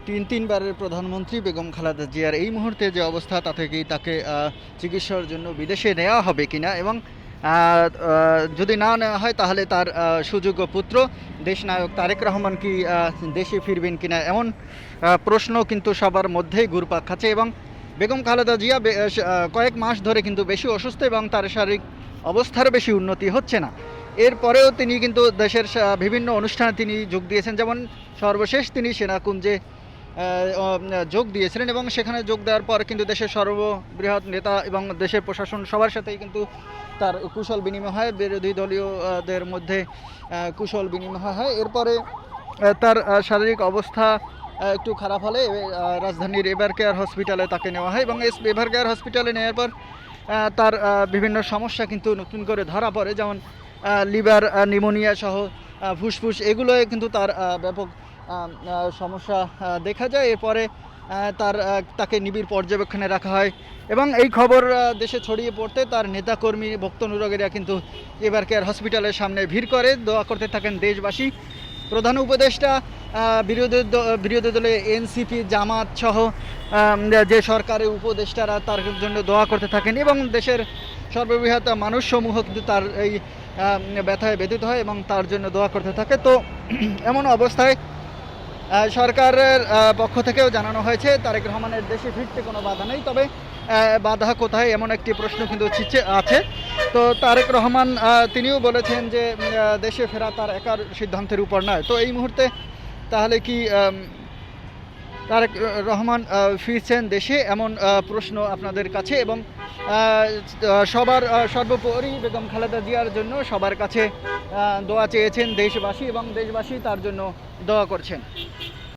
তিনবারের প্রধানমন্ত্রী বেগম খালেদা জিয়ার এই মুহূর্তে যে অবস্থা তা থেকেই তাকে চিকিৎসার জন্য বিদেশে নেওয়া হবে কিনা এবং যদি না নেওয়া হয় তাহলে তার সুযোগ্য পুত্র দেশনায়ক তারেক রহমান কি দেশে ফিরবেন কিনা এমন প্রশ্ন কিন্তু সবার মধ্যেই ঘুরপাক খাচ্ছে। এবং বেগম খালেদা জিয়া কয়েক মাস ধরে কিন্তু বেশি অসুস্থ এবং তার শারীরিক অবস্থারও বেশি উন্নতি হচ্ছে না। এরপরেও তিনি কিন্তু দেশের বিভিন্ন অনুষ্ঠানে তিনি যোগ দিয়েছেন, যেমন সর্বশেষ তিনি সেনাকুঞ্জে যোগ দিয়েছিলেন এবং সেখানে যোগ দেওয়ার পর কিন্তু দেশের সর্ববৃহৎ নেতা এবং দেশের প্রশাসন সবার সাথেই কিন্তু তার কুশল বিনিময় হয়, বিরোধী দলীয়দের মধ্যে কুশল বিনিময় হয়। এরপরে তার শারীরিক অবস্থা একটু খারাপ হলে রাজধানীর এভার কেয়ার হসপিটালে তাকে নেওয়া হয় এবং এভার কেয়ার হসপিটালে নেওয়ার পর তার বিভিন্ন সমস্যা কিন্তু নতুন করে ধরা পড়ে, যেমন লিভার নিউমোনিয়া সহ ফুসফুস এগুলোয় কিন্তু তার ব্যাপক সমস্যা দেখা যায়। এরপরে তাকে নিবিড় পর্যবেক্ষণে রাখা হয় এবং এই খবর দেশে ছড়িয়ে পড়তে তার নেতাকর্মী ভক্তনুরাগীরা কিন্তু এভার কেয়ার হসপিটালের সামনে ভিড় করে দোয়া করতে থাকেন দেশবাসী। প্রধান উপদেষ্টা বিরোধী দলে এনসিপি জামাত সহ যে সরকারের উপদেষ্টারা তার জন্য দোয়া করতে থাকেন এবং দেশের সর্ববৃহৎ মানুষসমূহ কিন্তু তার এই ব্যথায় ব্যথিত হয় এবং তার জন্য দোয়া করতে থাকে। তো এমন অবস্থায় সরকারের পক্ষ থেকেও জানানো হয়েছে তারেক রহমানের দেশে ফিরতে কোনো বাধা নেই, তবে বাধা কোথায় এমন একটি প্রশ্ন কিন্তু আছে। তো তারেক রহমান তিনিও বলেছেন যে দেশে ফেরা তার একার সিদ্ধান্তের উপর নয়। তো এই মুহূর্তে তাহলে কি তারেক রহমান ফিরছেন দেশে এমন প্রশ্ন আপনাদের কাছে, এবং সর্বোপরি বেগম খালেদা জিয়ার জন্য সবার কাছে দোয়া চেয়েছেন দেশবাসী এবং দেশবাসী তার জন্য দোয়া করছেন।